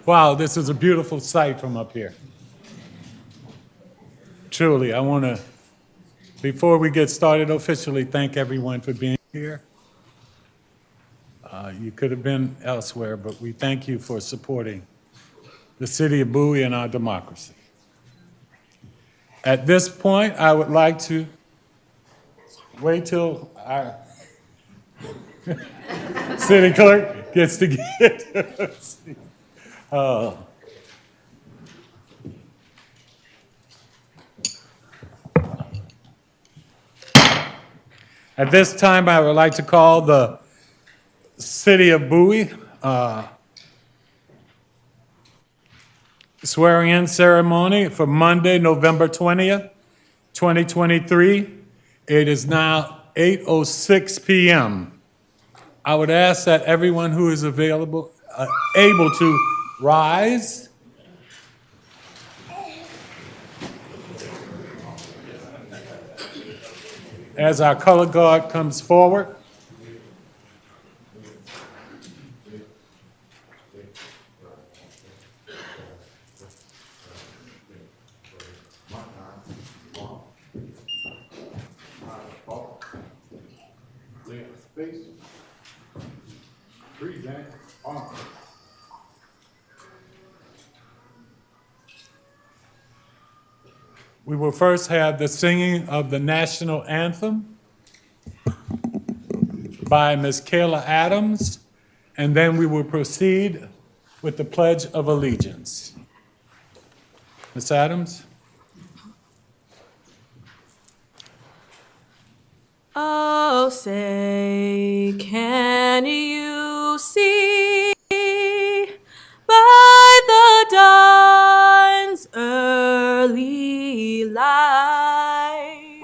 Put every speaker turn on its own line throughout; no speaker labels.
Wow, this is a beautiful sight from up here. Truly, I want to, before we get started officially, thank everyone for being here. You could have been elsewhere, but we thank you for supporting the city of Bowie and our democracy. At this point, I would like to wait till our city clerk gets to get. At this time, I would like to call the City of Bowie swearing-in ceremony for Monday, November 20th, 2023. It is now 8:06 p.m. I would ask that everyone who is available, able to rise. As our color guard comes forward. We will first have the singing of the national anthem by Ms. Kayla Adams, and then we will proceed with the Pledge of Allegiance. Ms. Adams?
Oh, say, can you see by the dawn's early light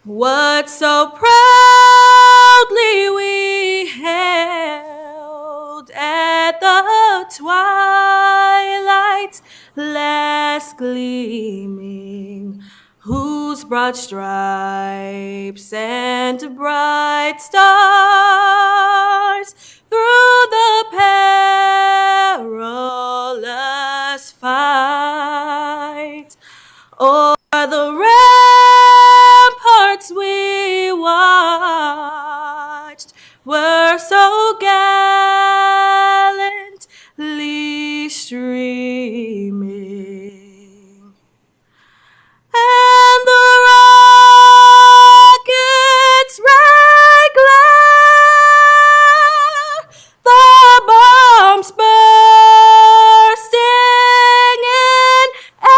what so proudly we hailed at the twilight's last gleaming, whose broad stripes and bright stars through the perilous fight o'er the ramparts we watched were so gallantly streaming. And the rocket's red glare, the bombs bursting in air,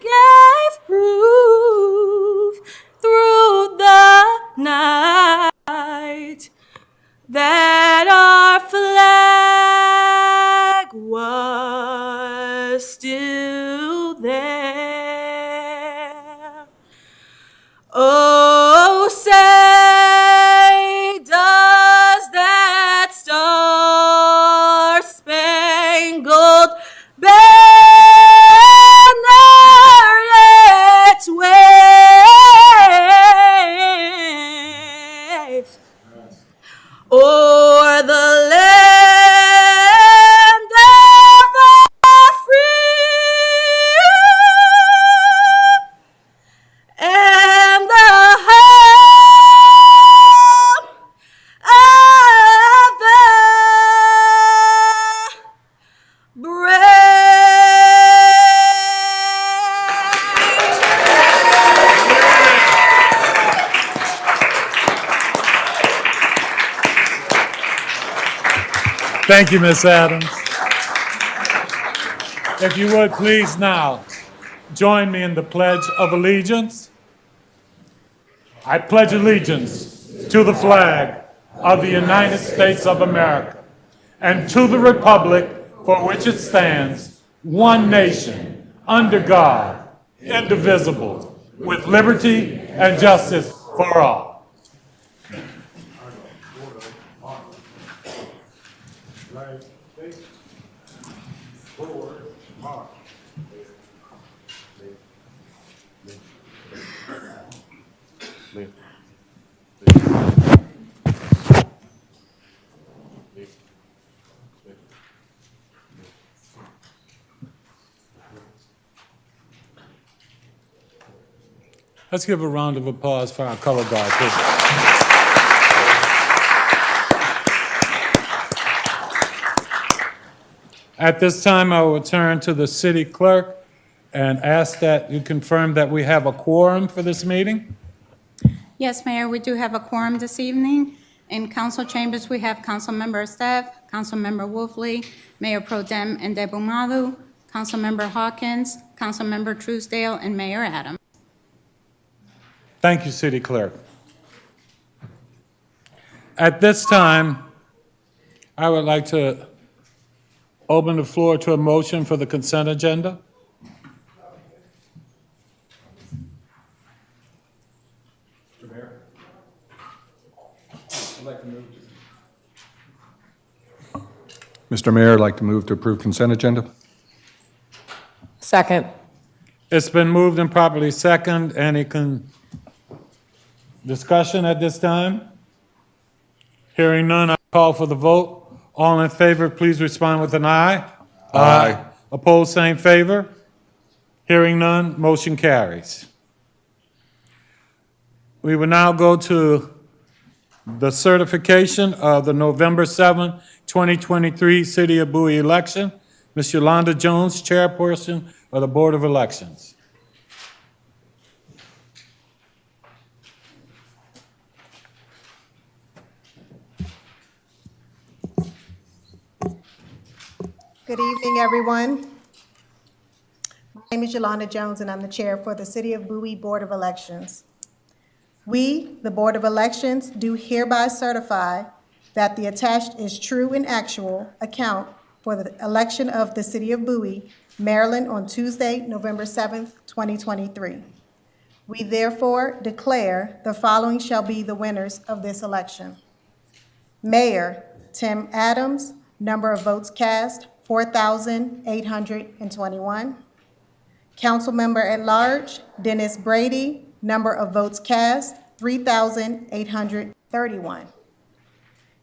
gave proof through the night that our flag was still there. Oh, say, does that star-spangled banner yet wave o'er the land of the free and the home of the
Thank you, Ms. Adams. If you would please now join me in the Pledge of Allegiance. I pledge allegiance to the flag of the United States of America and to the republic for which it stands, one nation, under God, indivisible, with liberty and justice for all. Let's give a round of applause for our color guard, please. At this time, I will turn to the city clerk and ask that you confirm that we have a quorum for this meeting.
Yes, Mayor, we do have a quorum this evening. In council chambers, we have Councilmember Staff, Councilmember Wolfley, Mayor Pro Tem Ndebumadu, Councilmember Hawkins, Councilmember Truesdale, and Mayor Adams.
Thank you, City Clerk. At this time, I would like to open the floor to a motion for the consent agenda.
Mr. Mayor, I'd like to move Mr. Mayor, I'd like to move to approve consent agenda.
Second.
It's been moved and properly second. Any discussion at this time? Hearing none, I call for the vote. All in favor, please respond with an aye.
Aye.
Opposed, same favor. Hearing none, motion carries. We will now go to the certification of the November 7, 2023 City of Bowie election. Ms. Yolanda Jones, Chairperson of the Board of Elections.
Good evening, everyone. My name is Yolanda Jones, and I'm the chair for the City of Bowie Board of Elections. We, the Board of Elections, do hereby certify that the attached is true and actual account for the election of the City of Bowie, Maryland, on Tuesday, November 7th, 2023. We therefore declare the following shall be the winners of this election. Mayor Tim Adams, number of votes cast, 4,821. Councilmember at large, Dennis Brady, number of votes cast, 3,831.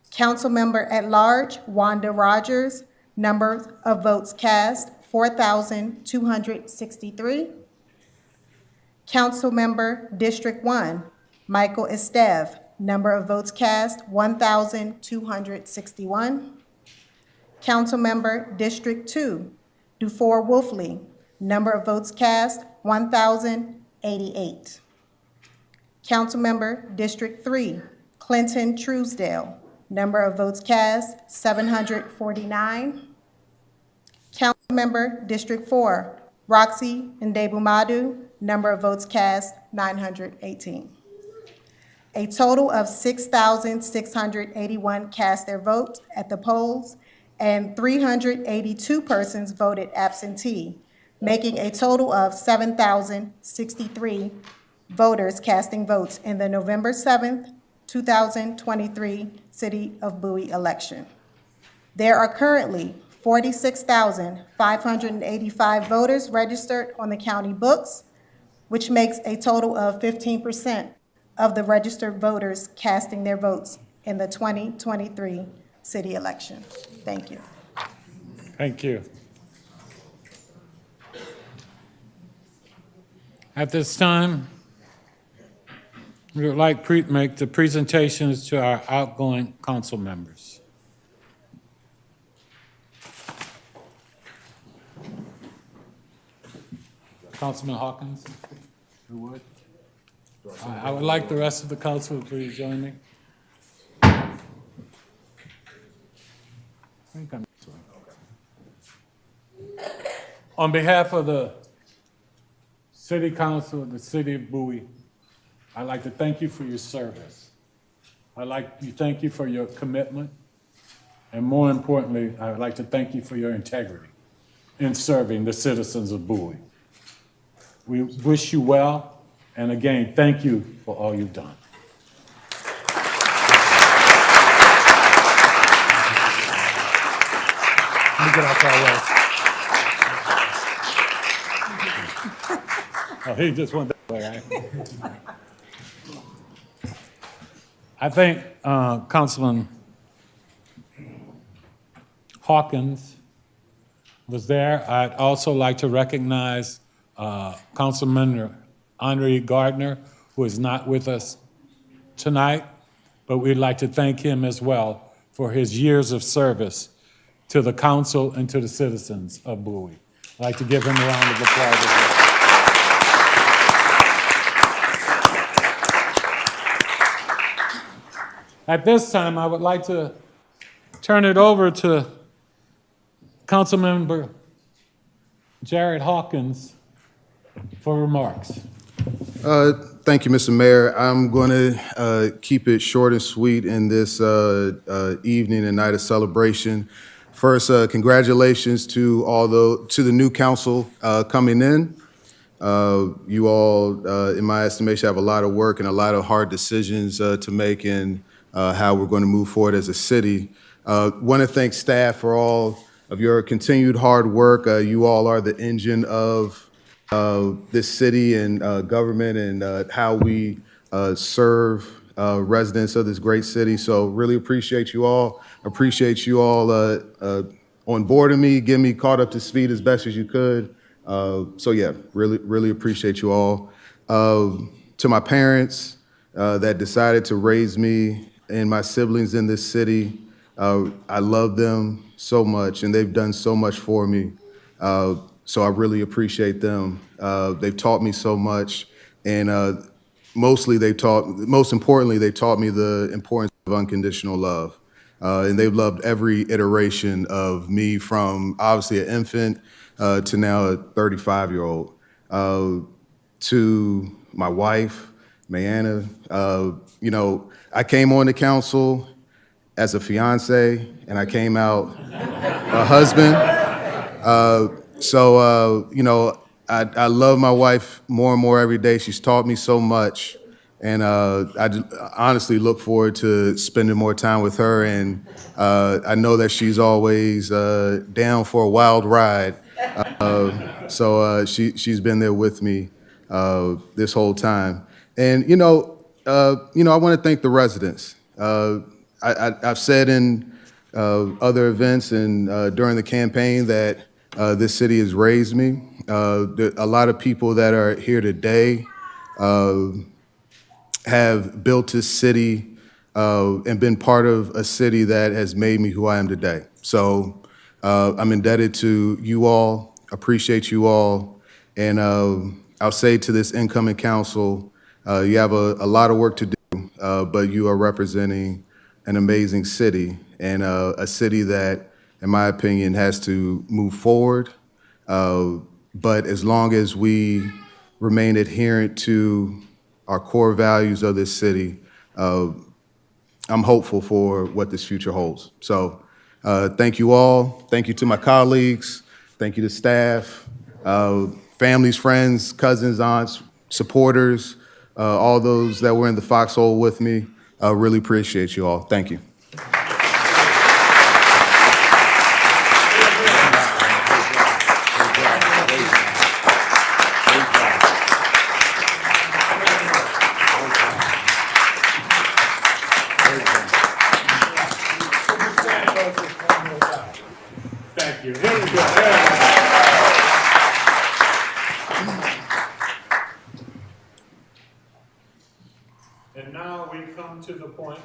Councilmember at large, Wanda Rogers, number of votes cast, 4,263. Councilmember District 1, Michael Esteve, number of votes cast, 1,261. Councilmember District 2, Dufour Wolfley, number of votes cast, 1,088. Councilmember District 3, Clinton Truesdale, number of votes cast, 749. Councilmember District 4, Roxy Ndebumadu, number of votes cast, 918. A total of 6,681 cast their vote at the polls, and 382 persons voted absentee, making a total of 7,063 voters casting votes in the November 7th, 2023 City of Bowie election. There are currently 46,585 voters registered on the county books, which makes a total of 15% of the registered voters casting their votes in the 2023 city election. Thank you.
Thank you. At this time, we would like to make the presentations to our outgoing council members. Councilman Hawkins, who would? I would like the rest of the council to please join me. I think I'm this way. On behalf of the City Council of the City of Bowie, I'd like to thank you for your service. I'd like to thank you for your commitment, and more importantly, I'd like to thank you for your integrity in serving the citizens of Bowie. We wish you well, and again, thank you for all you've done. Let me get out that way. Oh, he just went that way, right? I think Councilman Hawkins was there. I'd also like to recognize Councilmember Henri Gardner, who is not with us tonight, but we'd like to thank him as well for his years of service to the council and to the citizens of Bowie. I'd like to give him a round of applause as well. At this time, I would like to turn it over to Councilmember Jared Hawkins for remarks.
Thank you, Mr. Mayor. I'm going to keep it short and sweet in this evening and night of celebration. First, congratulations to the new council coming in. You all, in my estimation, have a lot of work and a lot of hard decisions to make in how we're going to move forward as a city. Want to thank staff for all of your continued hard work. You all are the engine of this city and government and how we serve residents of this great city. So really appreciate you all. Appreciate you all on board of me, getting me caught up to speed as best as you could. So yeah, really appreciate you all. To my parents that decided to raise me and my siblings in this city, I love them so much and they've done so much for me. So I really appreciate them. They've taught me so much, and most importantly, they taught me the importance of unconditional love. And they've loved every iteration of me from obviously an infant to now a 35-year-old. To my wife, Mayanna, I came on the council as a fiance, and I came out a husband. I love my wife more and more every day. She's taught me so much, and I honestly look forward to spending more time with her. And I know that she's always down for a wild ride. She's been there with me this whole time. And I want to thank the residents. I've said in other events and during the campaign that this city has raised me. A lot of people that are here today have built this city and been part of a city that has made me who I am today. So I'm indebted to you all, appreciate you all, and I'll say to this incoming council, you have a lot of work to do, but you are representing an amazing city and a city that, in my opinion, has to move forward. But as long as we remain adherent to our core values of this city, I'm hopeful for what this future holds. So thank you all. Thank you to my colleagues. Thank you to staff, families, friends, cousins, aunts, supporters, all those that were in the foxhole with me. I really appreciate you all. Thank you.
Thank you. Here we go. And now we come to the point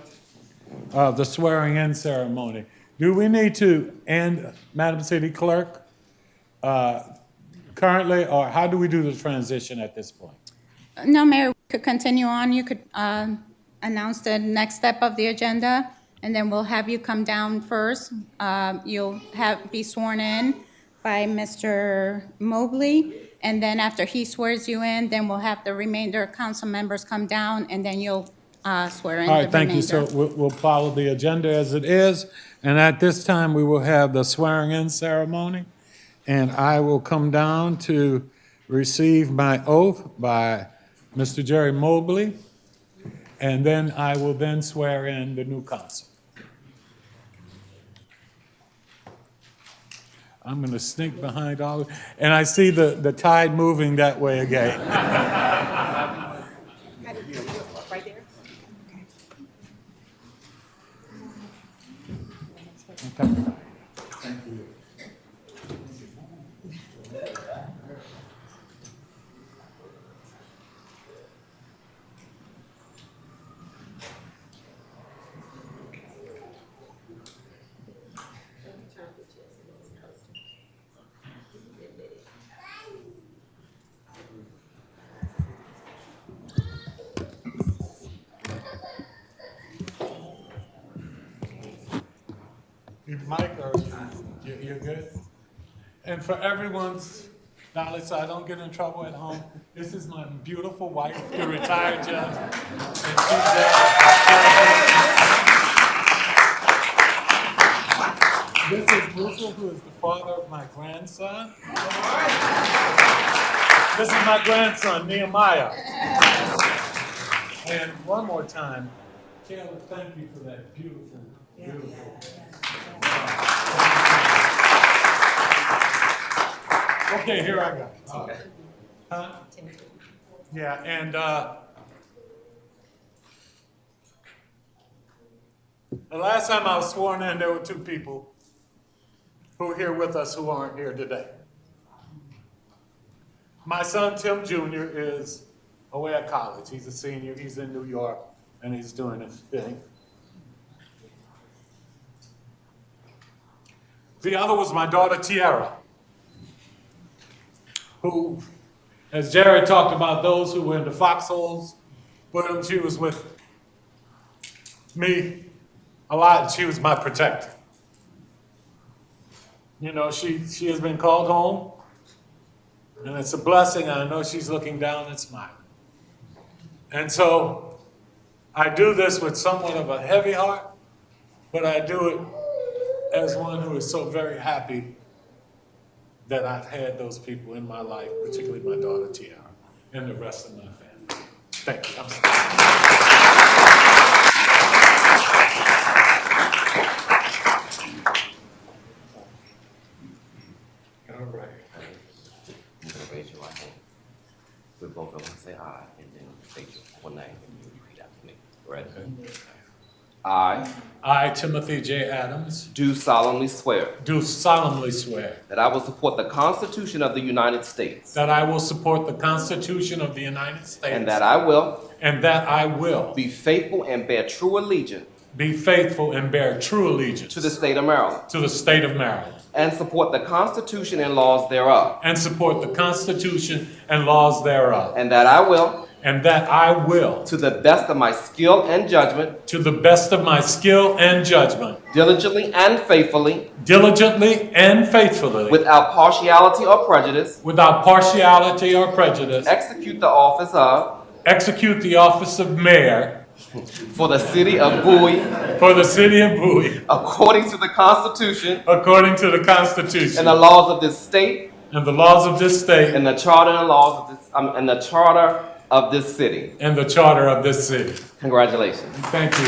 of the swearing-in ceremony. Do we need to end, Madam City Clerk, currently, or how do we do the transition at this point?
No, Mayor, we could continue on. You could announce the next step of the agenda, and then we'll have you come down first. You'll be sworn in by Mr. Mobley, and then after he swears you in, then we'll have the remainder of council members come down, and then you'll swear in the remainder.
All right, thank you. So we'll follow the agenda as it is, and at this time, we will have the swearing-in ceremony, and I will come down to receive my oath by Mr. Jerry Mobley, and then I will then swear in the new council. I'm going to sneak behind all, and I see the tide moving that way again.
Right there?
Okay. mic or you're good? And for everyone's knowledge, so I don't get in trouble at home, this is my beautiful wife, the retired judge. And this is Bruce, who is the father of my grandson. This is my grandson, Nehemiah. And one more time, Taylor, thank you for that beautiful, beautiful. Okay, here I go. Huh? Yeah, and the last time I was sworn in, there were two people who are here with us who aren't here today. My son, Tim Jr., is away at college. He's a senior. He's in New York, and he's doing his thing. The other was my daughter, Tiara, who, as Jared talked about those who were in the foxholes, but she was with me a lot. She was my protector. You know, she has been called home, and it's a blessing. I know she's looking down and smiling. And so I do this with somewhat of a heavy heart, but I do it as one who is so very happy that I've had those people in my life, particularly my daughter Tiara, and the rest of my family. Thank you. I'm sorry. All right.
You're gonna raise your right hand. We both of us say aye, and then state your full name, and you repeat after me. Ready?
I, Timothy J. Adams,
Do solemnly swear
do solemnly swear
that I will support the Constitution of the United States,
that I will support the Constitution of the United States,
and that I will
and that I will
be faithful and bear true allegiance
be faithful and bear true allegiance
to the state of Maryland,
to the state of Maryland,
and support the Constitution and laws thereof,
and support the Constitution and laws thereof,
and that I will,
and that I will,
to the best of my skill and judgment,
to the best of my skill and judgment,
diligently and faithfully,
diligently and faithfully,
without partiality or prejudice,
without partiality or prejudice,
execute the office
of mayor
for the city of Bowie
for the city of Bowie,
according to the Constitution
according to the Constitution
and the laws of this state,
and the laws of this state,
and the charter and laws of this, and the charter of this city.
and the charter of this city.
Congratulations.
Thank you.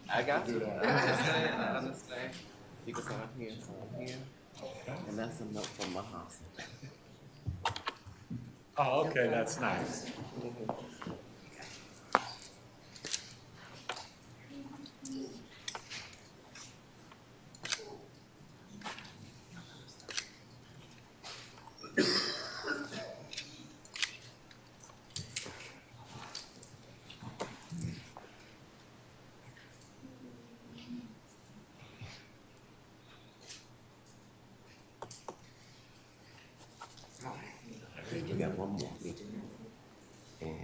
I got you. I understand. You can sign here, and that's a note from my house.
Oh, okay, that's nice.
You got one more. And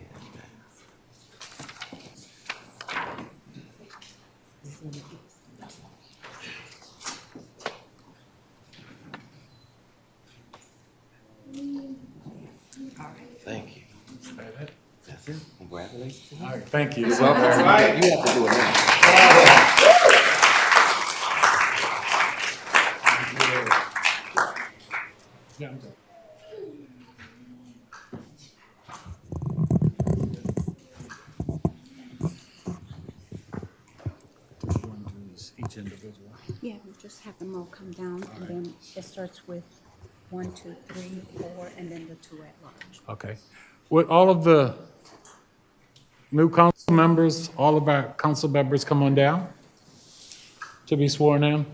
thank you. That's it. Congratulations.
All right, thank you.
You're welcome. You have to do it now.
Yeah, I'm good. Each individual.
Yeah, we just have them all come down, and then it starts with 1, 2, 3, 4, and then the 2 at large.
Okay. Would all of the new council members, all of our council members come on down to be sworn in?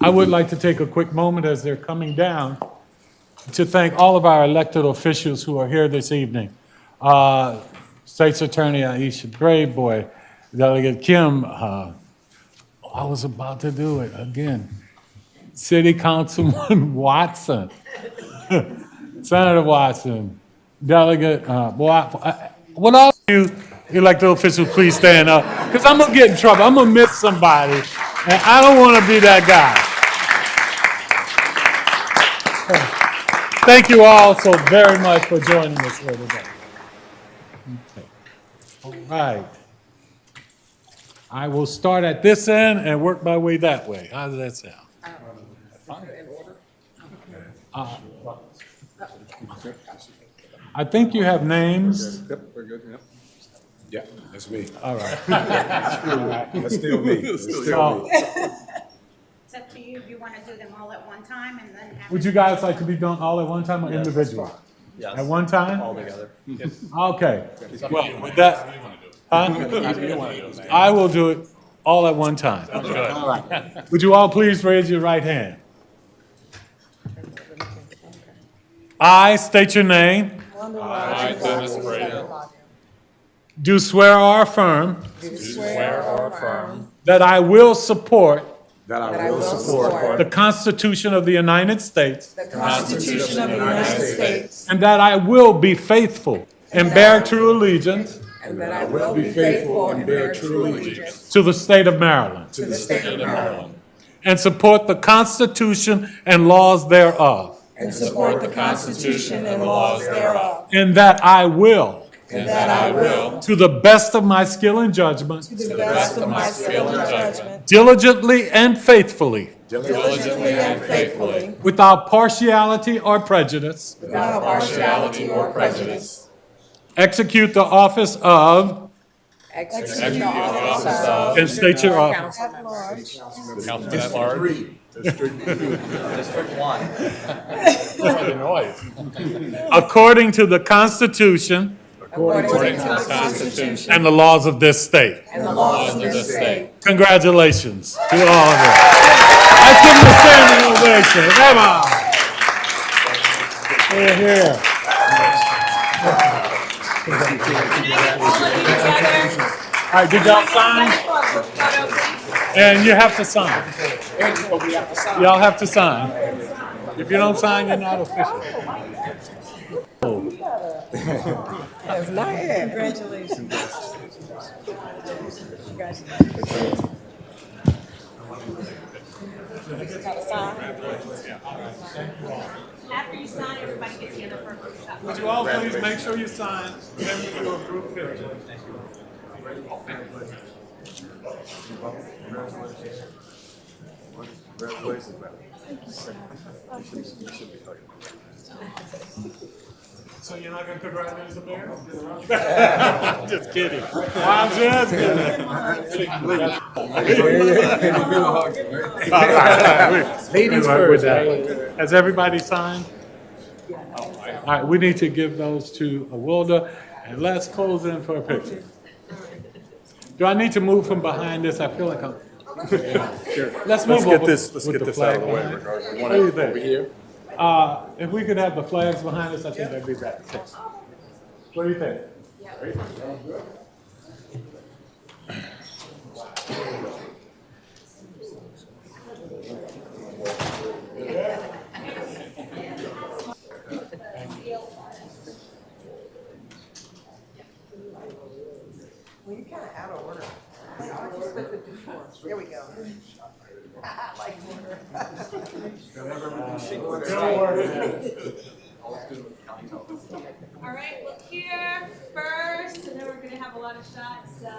I would like to take a quick moment as they're coming down to thank all of our elected officials who are here this evening. State's Attorney Aisha Grayboy, Delegate Kim, I was about to do it again. City Councilman Watson, Senator Watson, Delegate, would all of you elected officials please stand up? Because I'm going to get in trouble. I'm going to miss somebody, and I don't want to be that guy. Thank you all so very much for joining us here today. Okay. All right. I will start at this end and work my way that way. How does that sound? I think you have names.
Yep, we're good, yep.
Yeah, that's me.
All right.
That's still me. That's still
So,
me.
It's up to you if you want to do them all at one time and then have.
would you guys like to be done all at one time or individually?
Yes.
At one time?
All together.
Okay. Well, with that, huh? I will do it all at one time. All right. Would you all please raise your right hand? I state your name.
I, Dennis Brady,
Do swear or affirm
swear or affirm
that I will support
that I will support
the Constitution of the United States
the Constitution of the United States
and that I will be faithful and bear true allegiance
and that I will be faithful and bear true allegiance
to the state of Maryland
to the state of Maryland
and support the Constitution and laws thereof,
and support the Constitution and laws thereof,
and that I will,
and that I will,
to the best of my skill and judgment,
to the best of my skill and judgment,
diligently and faithfully,
diligently and faithfully,
without partiality or prejudice,
without partiality or prejudice,
execute the office of,
execute the office of
and state your office,
Councilman at large. District 1.
according to the Constitution
according to
According
the
to the Constitution
and the laws of this state.
and the laws of this state.
Congratulations to all of them. Let's give them a standing ovation. Come on. Here, here. All right, did y'all sign? And you have to sign. Y'all have to sign. If you don't sign, you're not official.
After you sign, everybody gets together for a group shot.
Would you all please make sure you sign, then we do a group picture. So you're not going to congratulate the mayor? Just kidding. I'm just kidding. Ladies first. Has everybody signed? All right, we need to give those to Yolanda, and let's close in for a picture. Do I need to move from behind this? I feel like I'm. Let's move over.
Let's get this out of the way.
What
You want
do you
it
think?
over here?
If we could have the flags behind us, I think that'd be better. What do you think?
Well, you're kind of out of order. Aren't you supposed to do four? There we go. I like order.
All right, look here first, and then we're gonna have a lot of shots, so.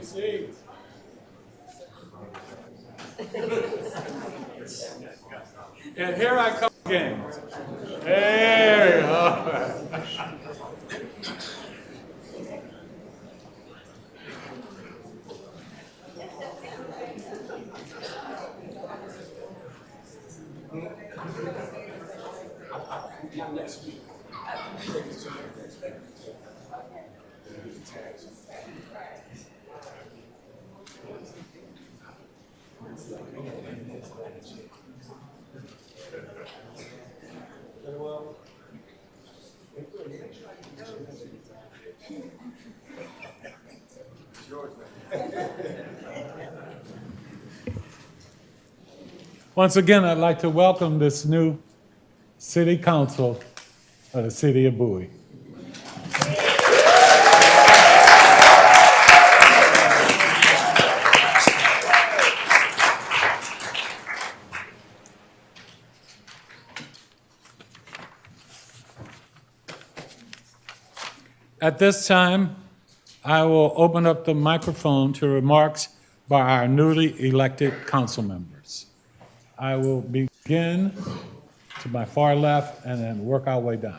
seats. And here I come again. Hey, all right. Once again, I'd like to welcome this new City Council of the City of Bowie. At this time, I will open up the microphone to remarks by our newly elected council members. I will begin to my far left and then work our way down.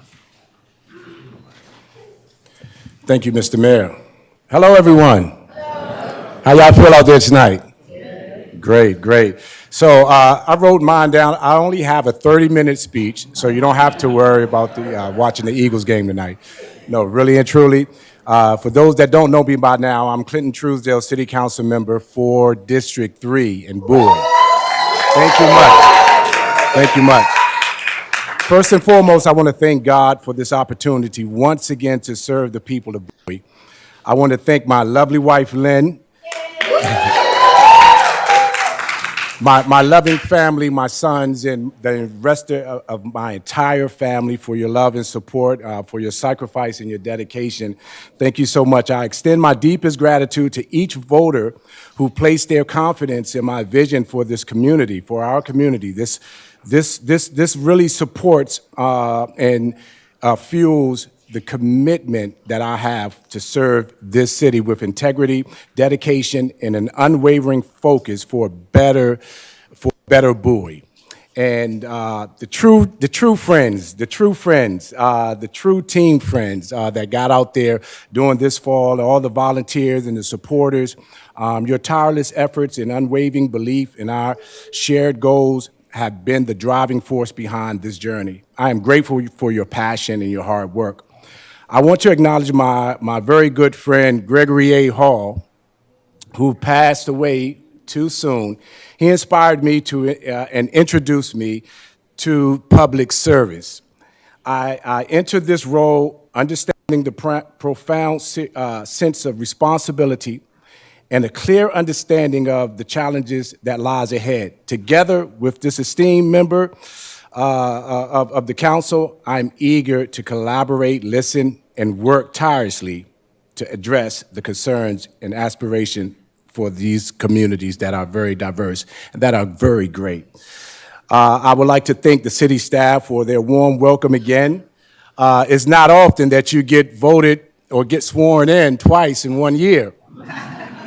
Thank you, Mr. Mayor. Hello, everyone. How y'all feel out there tonight? Great, great. So I wrote mine down. I only have a 30-minute speech, so you don't have to worry about the watching the Eagles game tonight. No, really and truly. For those that don't know me by now, I'm Clinton Truesdale City Council member for District 3 in Bowie. Thank you much. Thank you much. First and foremost, I want to thank God for this opportunity once again to serve the people of Bowie. I want to thank my lovely wife, Lynn, my loving family, my sons, and the rest of my entire family for your love and support, for your sacrifice and your dedication. Thank you so much. I extend my deepest gratitude to each voter who placed their confidence in my vision for this community, for our community. This really supports and fuels the commitment that I have to serve this city with integrity, dedication, and an unwavering focus for better Bowie. And the true friends, the true team friends that got out there during this fall, all the volunteers and the supporters, your tireless efforts and unwavering belief in our shared goals have been the driving force behind this journey. I am grateful for your passion and your hard work. I want to acknowledge my very good friend, Gregory A. Hall, who passed away too soon. He inspired me to and introduced me to public service. I entered this role understanding the profound sense of responsibility and a clear understanding of the challenges that lies ahead. Together with this esteemed member of the council, I'm eager to collaborate, listen, and work tirelessly to address the concerns and aspirations for these communities that are very diverse and that are very great. I would like to thank the city staff for their warm welcome again. It's not often that you get voted or get sworn in twice in 1 year.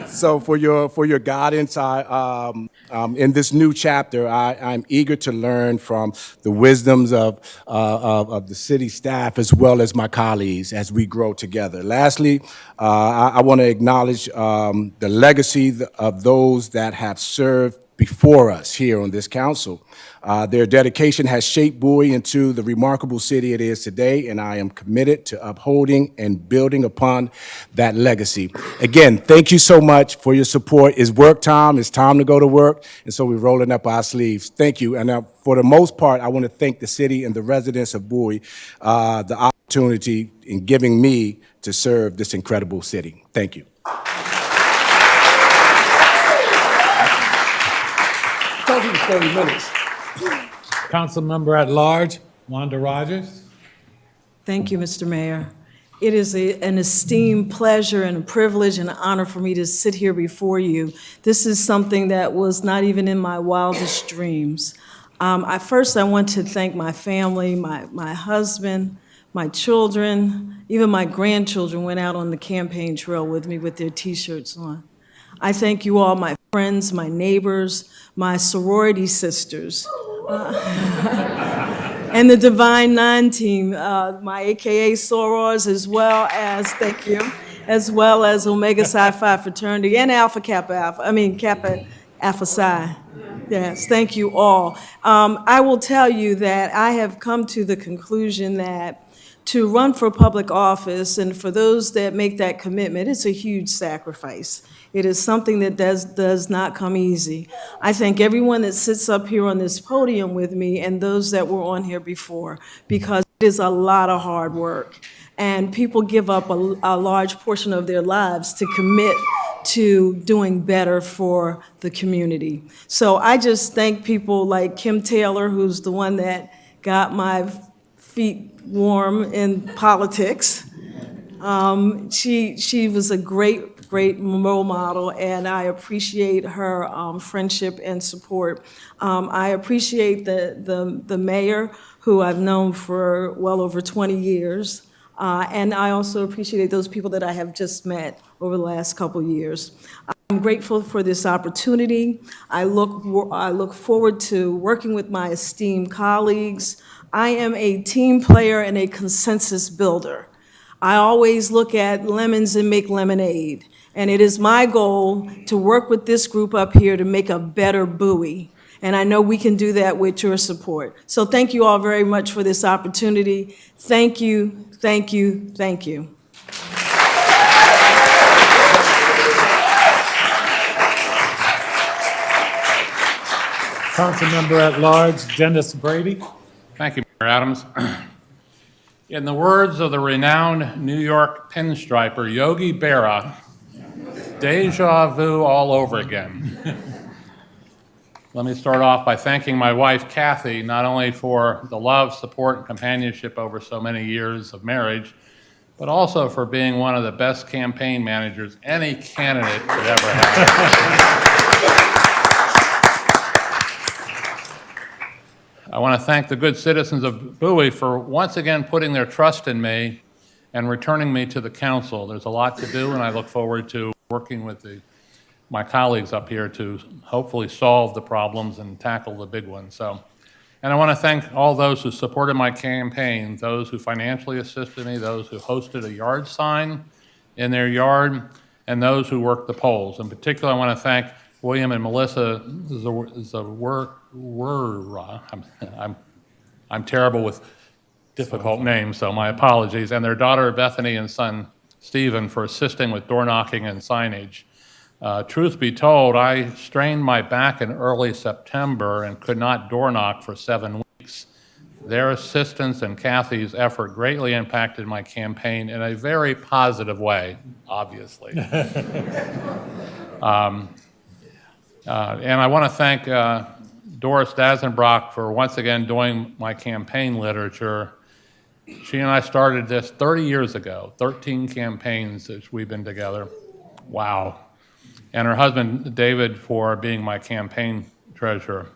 So for your guidance, in this new chapter, I'm eager to learn from the wisdoms of the city staff as well as my colleagues as we grow together. Lastly, I want to acknowledge the legacy of those that have served before us here on this council. Their dedication has shaped Bowie into the remarkable city it is today, and I am committed to upholding and building upon that legacy. Again, thank you so much for your support. It's work time. It's time to go to work, and so we're rolling up our sleeves. Thank you. And for the most part, I want to thank the city and the residents of Bowie the opportunity in giving me to serve this incredible city. Thank you.
30 minutes. Council member at large, Wanda Rogers.
Thank you, Mr. Mayor. It is an esteemed pleasure and a privilege and an honor for me to sit here before you. This is something that was not even in my wildest dreams. First, I want to thank my family, my husband, my children, even my grandchildren went out on the campaign trail with me with their T-shirts on. I thank you all, my friends, my neighbors, my sorority sisters, and the Divine Nine team, my AKA sorors, as well as, thank you, as well as Omega Psi Phi fraternity and Kappa Alpha Psi. Yes, thank you all. I will tell you that I have come to the conclusion that to run for public office, and for those that make that commitment, it's a huge sacrifice. It is something that does not come easy. I thank everyone that sits up here on this podium with me and those that were on here before, because it is a lot of hard work. And people give up a large portion of their lives to commit to doing better for the community. So I just thank people like Kim Taylor, who's the one that got my feet warm in politics. She was a great role model, and I appreciate her friendship and support. I appreciate the mayor, who I've known for well over 20 years. And I also appreciate those people that I have just met over the last couple years. I'm grateful for this opportunity. I look forward to working with my esteemed colleagues. I am a team player and a consensus builder. I always look at lemons and make lemonade. And it is my goal to work with this group up here to make a better Bowie. And I know we can do that with your support. So thank you all very much for this opportunity. Thank you, thank you, thank you.
Councilmember at Large Dennis Brady.
Thank you, Mayor Adams. In the words of the renowned New York pinstriper Yogi Berra, deja vu all over again. Let me start off by thanking my wife, Kathy, not only for the love, support, and companionship over so many years of marriage, but also for being one of the best campaign managers any candidate could ever have. I want to thank the good citizens of Bowie for once again putting their trust in me and returning me to the council. There's a lot to do, and I look forward to working with my colleagues up here to hopefully solve the problems and tackle the big ones. And I want to thank all those who supported my campaign, those who financially assisted me, those who hosted a yard sign in their yard, and those who worked the polls. In particular, I want to thank William and Melissa I'm terrible with difficult names, so my apologies, and their daughter Bethany and son Stephen for assisting with door knocking and signage. Truth be told, I strained my back in early September and could not door knock for 7 weeks. Their assistance and Kathy's effort greatly impacted my campaign in a very positive way, obviously. And I want to thank Doris Dazenbrock for once again doing my campaign literature. She and I started this 30 years ago, 13 campaigns that we've been together. Wow. And her husband, David, for being my campaign treasurer.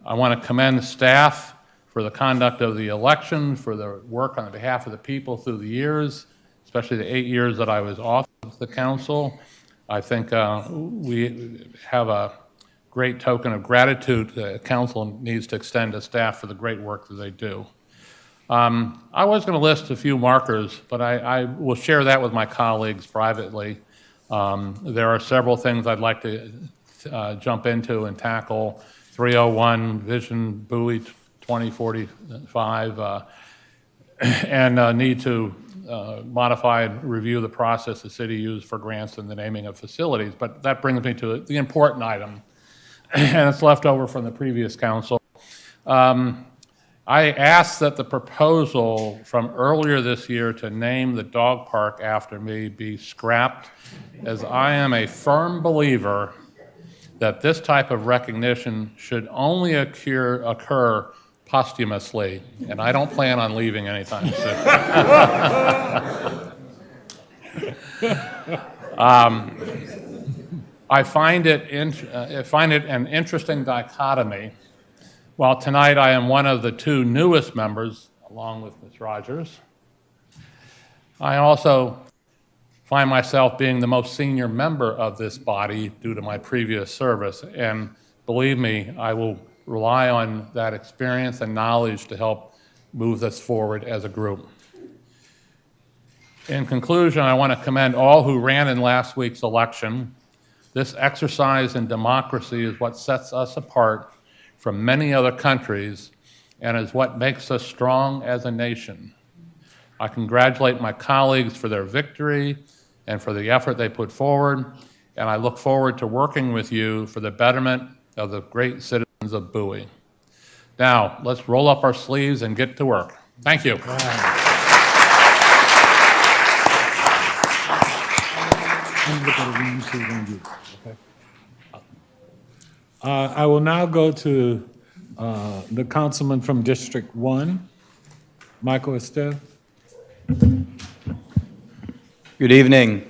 I want to commend staff for the conduct of the election, for the work on behalf of the people through the years, especially the 8 years that I was off of the council. I think we have a great token of gratitude the council needs to extend to staff for the great work that they do. I was going to list a few markers, but I will share that with my colleagues privately. There are several things I'd like to jump into and tackle. 301, Vision Bowie 2045, and need to modify and review the process the city used for grants and the naming of facilities. But that brings me to the important item, and it's left over from the previous council. I asked that the proposal from earlier this year to name the dog park after me be scrapped, as I am a firm believer that this type of recognition should only occur posthumously, and I don't plan on leaving anytime soon. I find it an interesting dichotomy. While tonight I am one of the two newest members, along with Ms. Rogers, I also find myself being the most senior member of this body due to my previous service. And believe me, I will rely on that experience and knowledge to help move us forward as a group. In conclusion, I want to commend all who ran in last week's election. This exercise in democracy is what sets us apart from many other countries and is what makes us strong as a nation. I congratulate my colleagues for their victory and for the effort they put forward, and I look forward to working with you for the betterment of the great citizens of Bowie. Now, let's roll up our sleeves and get to work. Thank you.
I will now go to the councilman from District 1, Michael Esteve.
Good evening.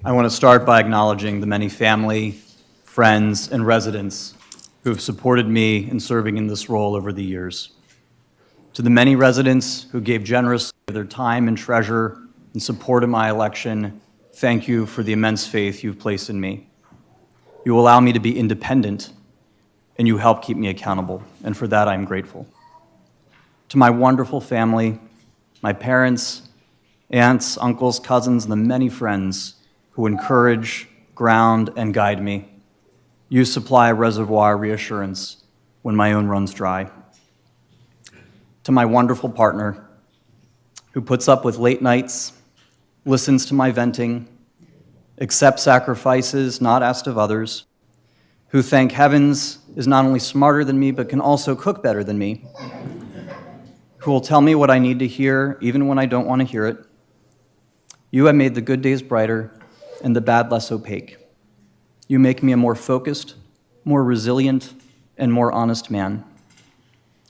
I want to start by acknowledging the many family, friends, and residents who have supported me in serving in this role over the years. To the many residents who gave generously of their time and treasure in support of my election, thank you for the immense faith you've placed in me. You allow me to be independent, and you help keep me accountable, and for that I'm grateful. To my wonderful family, my parents, aunts, uncles, cousins, and the many friends who encourage, ground, and guide me, you supply a reservoir of reassurance when my own runs dry. To my wonderful partner, who puts up with late nights, listens to my venting, accepts sacrifices not asked of others, who, thank heavens, is not only smarter than me, but can also cook better than me, who will tell me what I need to hear, even when I don't want to hear it. You have made the good days brighter and the bad less opaque. You make me a more focused, more resilient, and more honest man.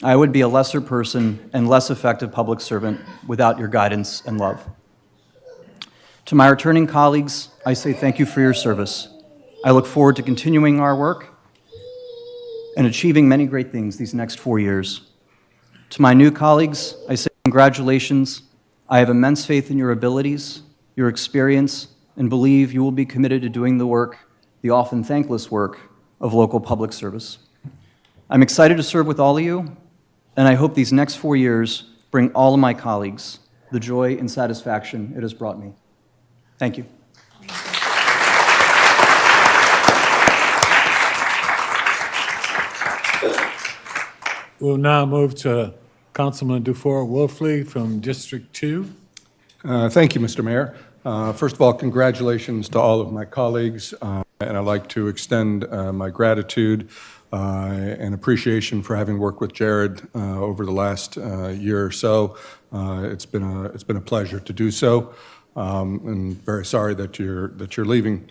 I would be a lesser person and less effective public servant without your guidance and love. To my returning colleagues, I say thank you for your service. I look forward to continuing our work and achieving many great things these next 4 years. To my new colleagues, I say congratulations. I have immense faith in your abilities, your experience, and believe you will be committed to doing the work, the often thankless work, of local public service. I'm excited to serve with all of you, and I hope these next 4 years bring all of my colleagues the joy and satisfaction it has brought me. Thank you.
We'll now move to Councilman Dufour-Wolfley from District 2.
Thank you, Mr. Mayor. First of all, congratulations to all of my colleagues, and I'd like to extend my gratitude and appreciation for having worked with Jared over the last year or so. It's been a pleasure to do so, and very sorry that you're leaving.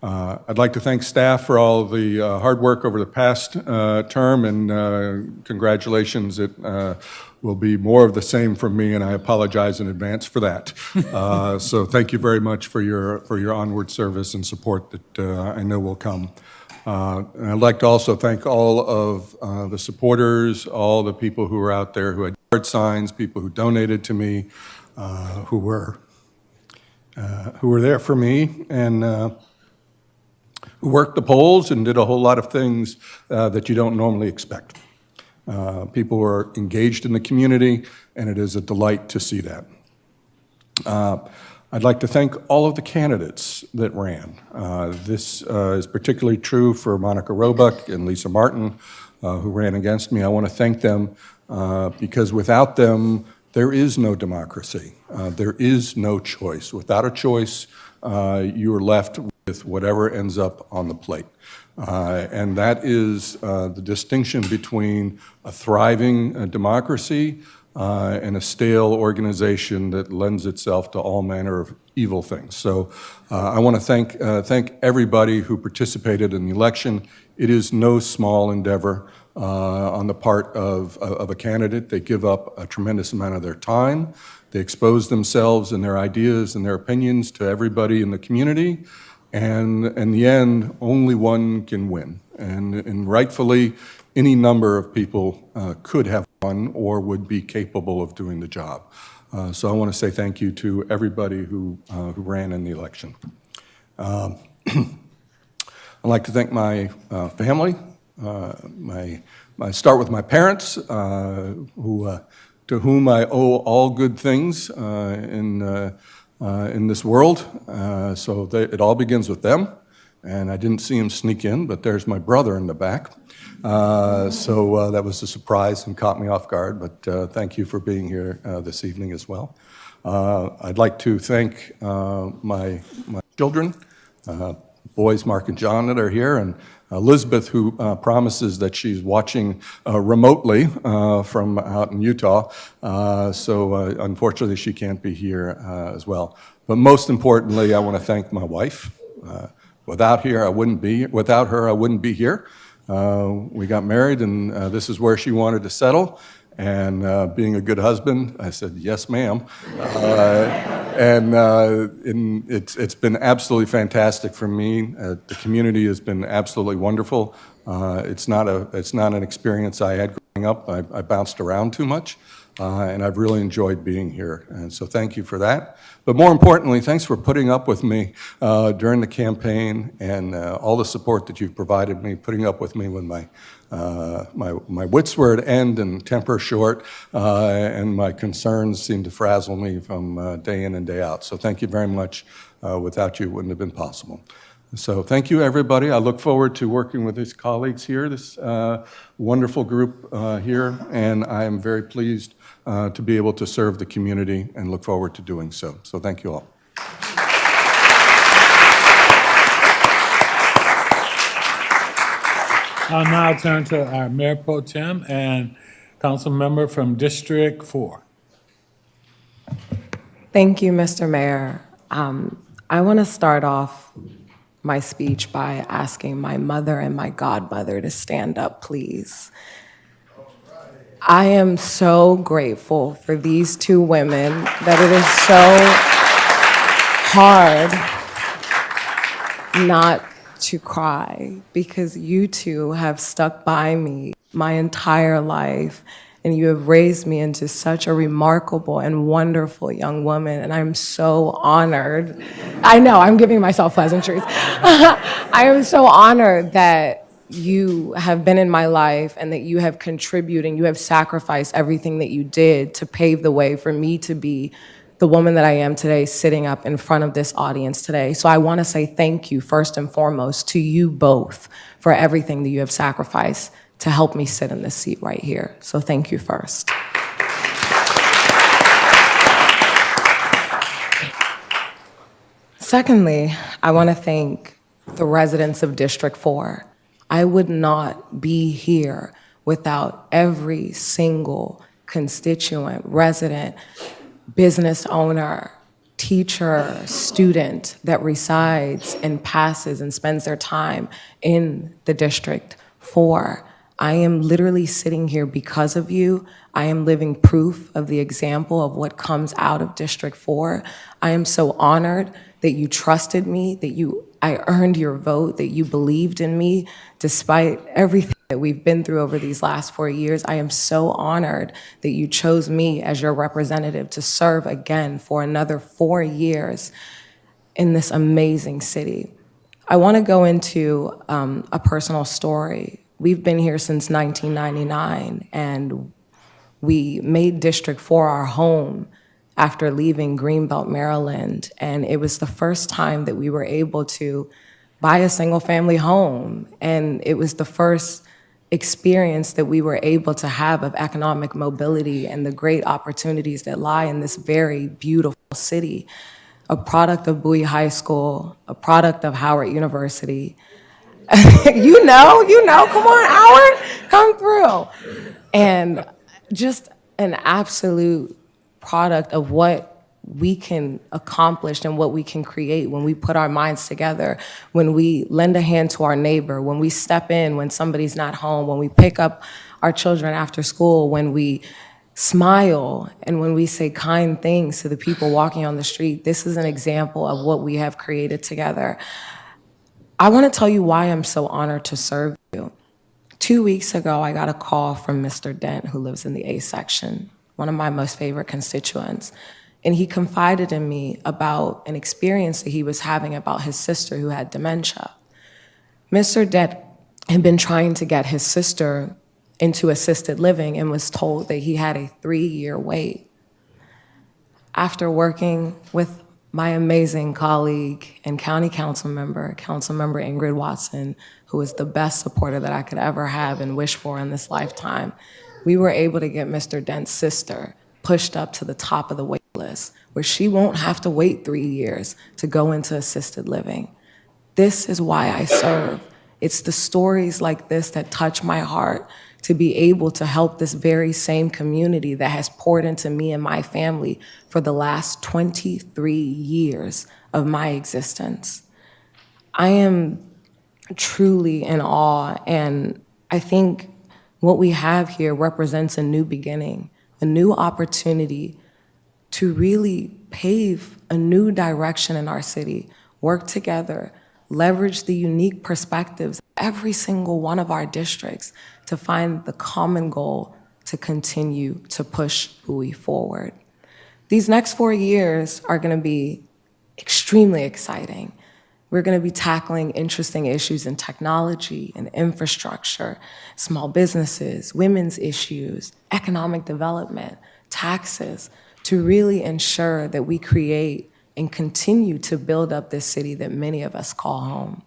I'd like to thank staff for all the hard work over the past term, and congratulations. It will be more of the same from me, and I apologize in advance for that. So thank you very much for your onward service and support that I know will come. And I'd like to also thank all of the supporters, all the people who were out there who had yard signs, people who donated to me, who were there for me, and who worked the polls and did a whole lot of things that you don't normally expect. People were engaged in the community, and it is a delight to see that. I'd like to thank all of the candidates that ran. This is particularly true for Monica Roebuck and Lisa Martin, who ran against me. I want to thank them because without them, there is no democracy. There is no choice. Without a choice, you are left with whatever ends up on the plate. And that is the distinction between a thriving democracy and a stale organization that lends itself to all manner of evil things. So I want to thank everybody who participated in the election. It is no small endeavor on the part of a candidate. They give up a tremendous amount of their time. They expose themselves and their ideas and their opinions to everybody in the community. And in the end, only one can win. And rightfully, any number of people could have won or would be capable of doing the job. So I want to say thank you to everybody who ran in the election. I'd like to thank my family. I start with my parents, to whom I owe all good things in this world. So it all begins with them. And I didn't see him sneak in, but there's my brother in the back. So that was a surprise and caught me off guard, but thank you for being here this evening as well. I'd like to thank my children, boys Mark and John that are here, and Elizabeth, who promises that she's watching remotely from out in Utah. So unfortunately, she can't be here as well. But most importantly, I want to thank my wife. Without her, I wouldn't be here. We got married, and this is where she wanted to settle. And being a good husband, I said, yes, ma'am. It's been absolutely fantastic for me. The community has been absolutely wonderful. It's not an experience I had growing up. I bounced around too much, and I've really enjoyed being here. And so thank you for that. But more importantly, thanks for putting up with me during the campaign and all the support that you've provided me, putting up with me when my wits were at end and temper short, and my concerns seemed to frazzle me from day in and day out. So thank you very much. Without you, it wouldn't have been possible. So thank you, everybody. I look forward to working with these colleagues here, this wonderful group here, and I am very pleased to be able to serve the community and look forward to doing so. So thank you all.
I'll now turn to our Mayor Pro Tem and Council Member from District 4.
Thank you, Mr. Mayor. I want to start off my speech by asking my mother and my godmother to stand up, please. I am so grateful for these two women that it is so hard not to cry, because you two have stuck by me my entire life, and you have raised me into such a remarkable and wonderful young woman, and I'm so honored. I know, I'm giving myself pleasantries. I am so honored that you have been in my life and that you have contributed and you have sacrificed everything that you did to pave the way for me to be the woman that I am today, sitting up in front of this audience today. So I want to say thank you, first and foremost, to you both for everything that you have sacrificed to help me sit in this seat right here. So thank you first. Secondly, I want to thank the residents of District 4. I would not be here without every single constituent, resident, business owner, teacher, student that resides and passes and spends their time in the District 4. I am literally sitting here because of you. I am living proof of the example of what comes out of District 4. I am so honored that you trusted me, that I earned your vote, that you believed in me despite everything that we've been through over these last 4 years. I am so honored that you chose me as your representative to serve again for another 4 years in this amazing city. I want to go into a personal story. We've been here since 1999, and we made District 4 our home after leaving Greenbelt, Maryland, and it was the first time that we were able to buy a single-family home, and it was the first experience that we were able to have of economic mobility and the great opportunities that lie in this very beautiful city, a product of Bowie High School, a product of Howard University. You know, come on, Howard, come through. And just an absolute product of what we can accomplish and what we can create when we put our minds together, when we lend a hand to our neighbor, when we step in when somebody's not home, when we pick up our children after school, when we smile, and when we say kind things to the people walking on the street. This is an example of what we have created together. I want to tell you why I'm so honored to serve you. 2 weeks ago, I got a call from Mr. Dent, who lives in the A section. one of my most favorite constituents. And he confided in me about an experience that he was having about his sister who had dementia. Mr. Dent had been trying to get his sister into assisted living and was told that he had a 3-year wait. After working with my amazing colleague and county council member, Councilmember Ingrid Watson, who is the best supporter that I could ever have and wish for in this lifetime, we were able to get Mr. Dent's sister pushed up to the top of the wait list, where she won't have to wait 3 years to go into assisted living. This is why I serve. It's the stories like this that touch my heart, to be able to help this very same community that has poured into me and my family for the last 23 years of my existence. I am truly in awe, and I think what we have here represents a new beginning, a new opportunity to really pave a new direction in our city, work together, leverage the unique perspectives of every single one of our districts to find the common goal to continue to push Bowie forward. These next 4 years are going to be extremely exciting. We're going to be tackling interesting issues in technology and infrastructure, small businesses, women's issues, economic development, taxes, to really ensure that we create and continue to build up this city that many of us call home.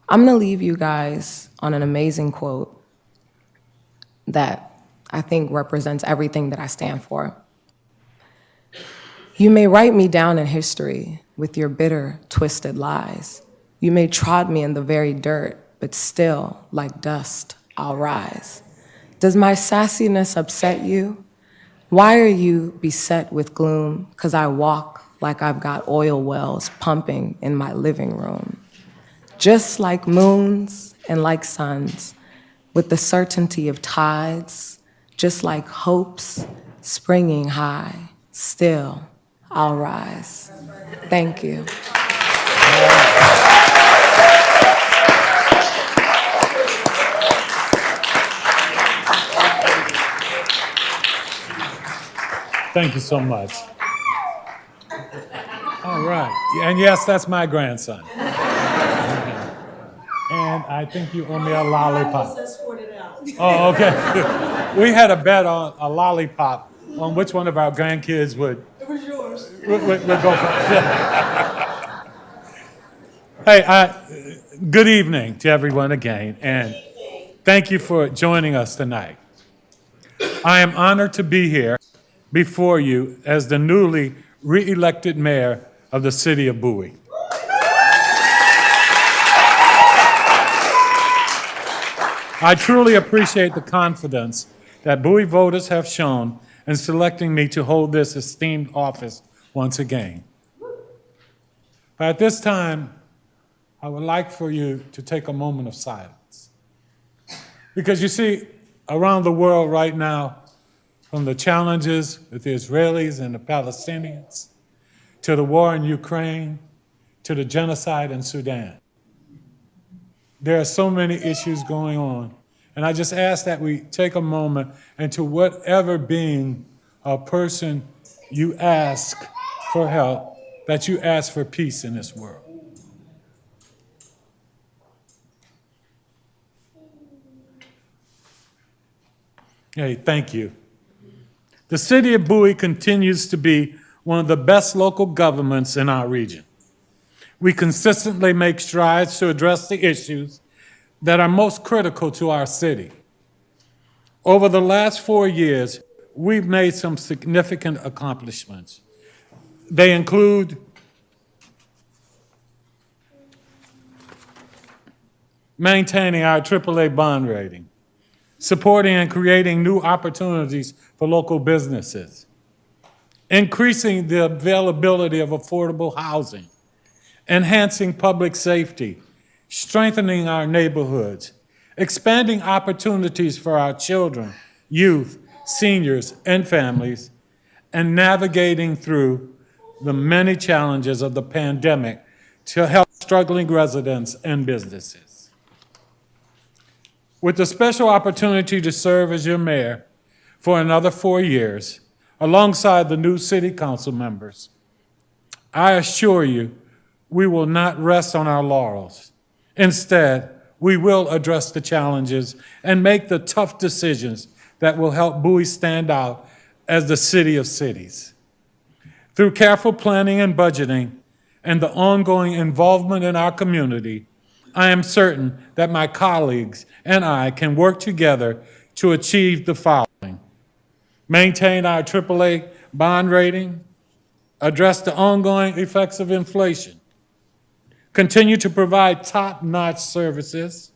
I'm going to leave you guys on an amazing quote that I think represents everything that I stand for. You may write me down in history with your bitter, twisted lies. You may trod me in the very dirt, but still, like dust, I'll rise. Does my sassiness upset you? Why are you beset with gloom? 'Cause I walk like I've got oil wells pumping in my living room. Just like moons and like suns, with the certainty of tides, just like hopes springing high, still I'll rise. Thank you.
Thank you so much. All right. And yes, that's my grandson. And I think you owe me a lollipop. Oh, okay. We had a bet on a lollipop on which one of our grandkids would. It was yours. Would go for it. Hey, good evening to everyone again, and thank you for joining us tonight. I am honored to be here before you as the newly re-elected mayor of the city of Bowie. I truly appreciate the confidence that Bowie voters have shown in selecting me to hold this esteemed office once again. But at this time, I would like for you to take a moment of silence. Because you see, around the world right now, from the challenges with the Israelis and the Palestinians, to the war in Ukraine, to the genocide in Sudan, there are so many issues going on. And I just ask that we take a moment and to whatever being or person you ask for help, that you ask for peace in this world. Hey, thank you. The city of Bowie continues to be one of the best local governments in our region. We consistently make strides to address the issues that are most critical to our city. Over the last 4 years, we've made some significant accomplishments. They include maintaining our AAA bond rating, supporting and creating new opportunities for local businesses, increasing the availability of affordable housing, enhancing public safety, strengthening our neighborhoods, expanding opportunities for our children, youth, seniors, and families, and navigating through the many challenges of the pandemic to help struggling residents and businesses. With the special opportunity to serve as your mayor for another 4 years alongside the new city council members. I assure you, we will not rest on our laurels. Instead, we will address the challenges and make the tough decisions that will help Bowie stand out as the city of cities. Through careful planning and budgeting and the ongoing involvement in our community, I am certain that my colleagues and I can work together to achieve the following: maintain our AAA bond rating, address the ongoing effects of inflation, continue to provide top-notch services,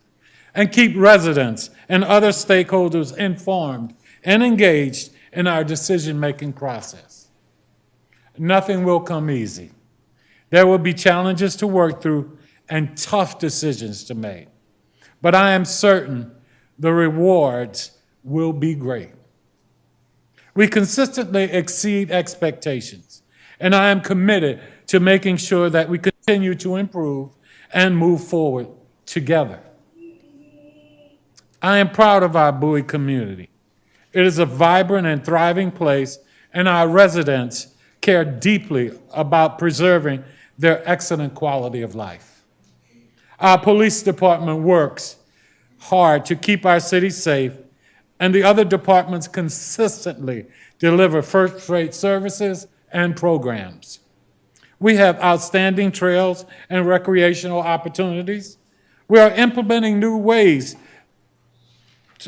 and keep residents and other stakeholders informed and engaged in our decision-making process. Nothing will come easy. There will be challenges to work through and tough decisions to make, but I am certain the rewards will be great. We consistently exceed expectations, and I am committed to making sure that we continue to improve and move forward together. I am proud of our Bowie community. It is a vibrant and thriving place, and our residents care deeply about preserving their excellent quality of life. Our police department works hard to keep our city safe, and the other departments consistently deliver first-rate services and programs. We have outstanding trails and recreational opportunities. We are implementing new ways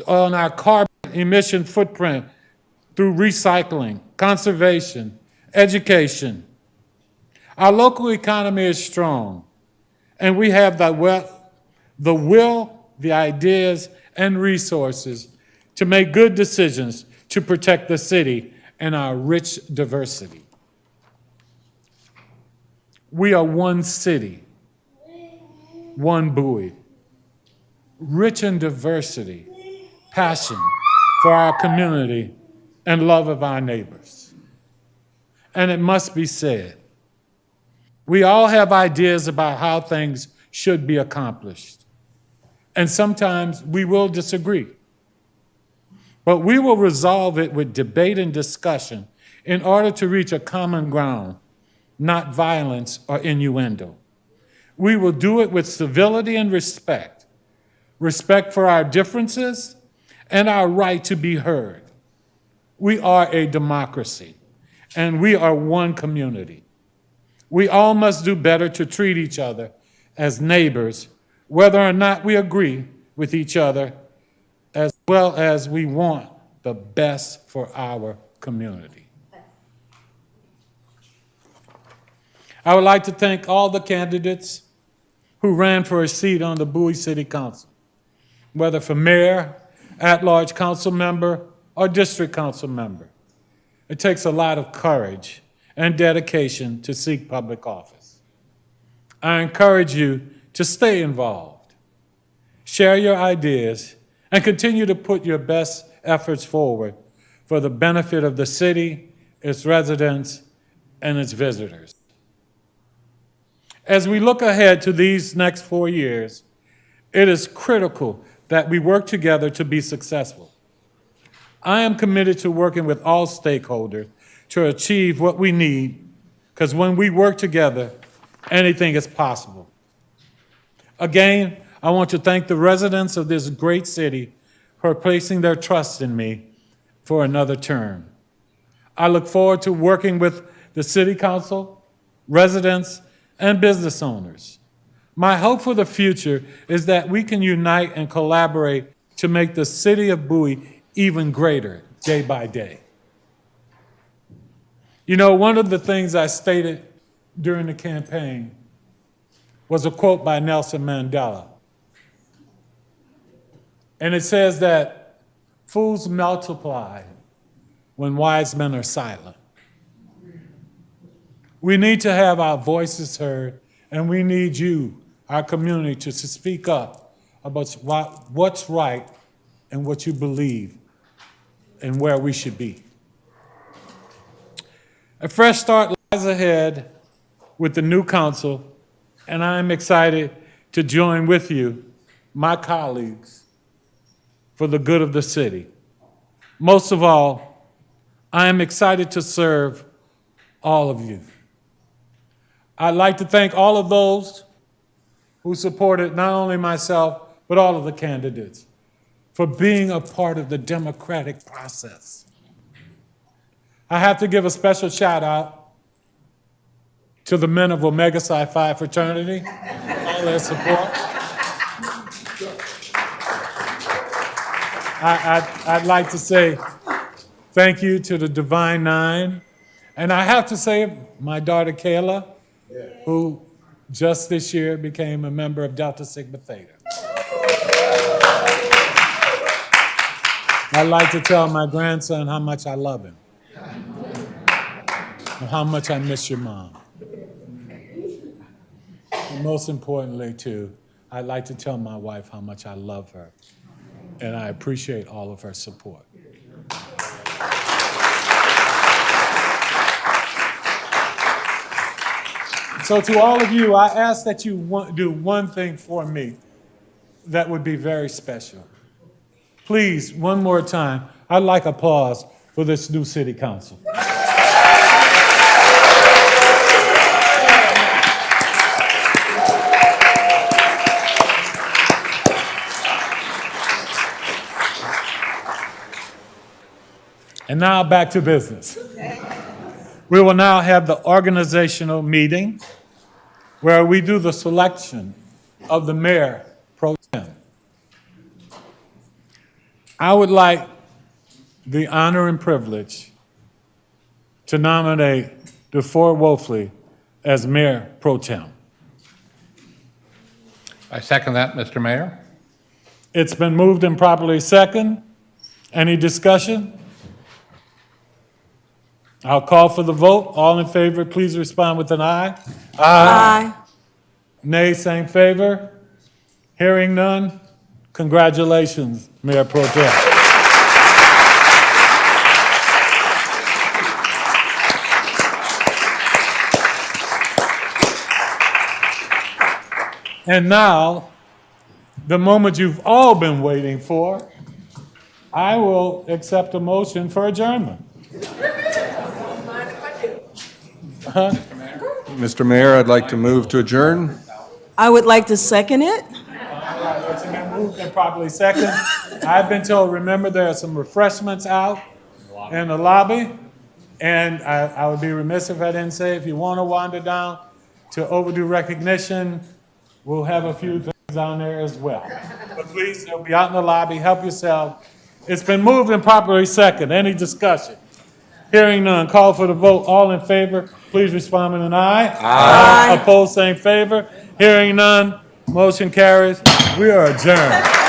on our carbon emission footprint through recycling, conservation, education. Our local economy is strong, and we have the will, the ideas, and resources to make good decisions to protect the city and our rich diversity. We are one city, one Bowie, rich in diversity, passion for our community, and love of our neighbors. And it must be said, we all have ideas about how things should be accomplished, and sometimes we will disagree. But we will resolve it with debate and discussion in order to reach a common ground, not violence or innuendo. We will do it with civility and respect, respect for our differences and our right to be heard. We are a democracy, and we are one community. We all must do better to treat each other as neighbors, whether or not we agree with each other, as well as we want the best for our community. I would like to thank all the candidates who ran for a seat on the Bowie City Council, whether for mayor, at-large council member, or district council member. It takes a lot of courage and dedication to seek public office. I encourage you to stay involved, share your ideas, and continue to put your best efforts forward for the benefit of the city, its residents, and its visitors. As we look ahead to these next 4 years, it is critical that we work together to be successful. I am committed to working with all stakeholders to achieve what we need, because when we work together, anything is possible. Again, I want to thank the residents of this great city for placing their trust in me for another term. I look forward to working with the City Council, residents, and business owners. My hope for the future is that we can unite and collaborate to make the city of Bowie even greater day by day. You know, one of the things I stated during the campaign was a quote by Nelson Mandela. And it says that fools multiply when wise men are silent. We need to have our voices heard, and we need you, our community, to speak up about what's right and what you believe and where we should be. A fresh start lies ahead with the new council, and I'm excited to join with you, my colleagues, for the good of the city. most of all, I am excited to serve all of you. I'd like to thank all of those who supported not only myself, but all of the candidates for being a part of the democratic process. I have to give a special shout out to the men of Omega Psi Phi fraternity, all their support. I'd like to say thank you to the Divine Nine. And I have to say, my daughter Kayla, who just this year became a member of Delta Sigma Theta. I'd like to tell my grandson how much I love him and how much I miss your mom. And most importantly, too, I'd like to tell my wife how much I love her and I appreciate all of her support. So to all of you, I ask that you do one thing for me that would be very special. Please, one more time, I'd like applause for this new city council. And now back to business. We will now have the organizational meeting where we do the selection of the mayor pro tem. I would like the honor and privilege to nominate DeFore Wolfley as mayor pro tem.
I second that, Mr. Mayor.
It's been moved and properly second. Any discussion? I'll call for the vote. All in favor, please respond with an aye.
Aye.
Nay, same favor. Hearing none, congratulations, Mayor Pro Tem. And now, the moment you've all been waiting for, I will accept a motion for adjournment.
Mr. Mayor, I'd like to move to adjourn.
I would like to second it.
It's been moved and properly second. I've been told, remember, there are some refreshments out in the lobby. And I would be remiss if I didn't say, if you want to wander down to overdue recognition, we'll have a few things down there as well. But please, they'll be out in the lobby. Help yourself. It's been moved and properly second. Any discussion? Hearing none, call for the vote. All in favor, please respond with an aye.
Aye.
Opposed, same favor. Hearing none, motion carries. We are adjourned.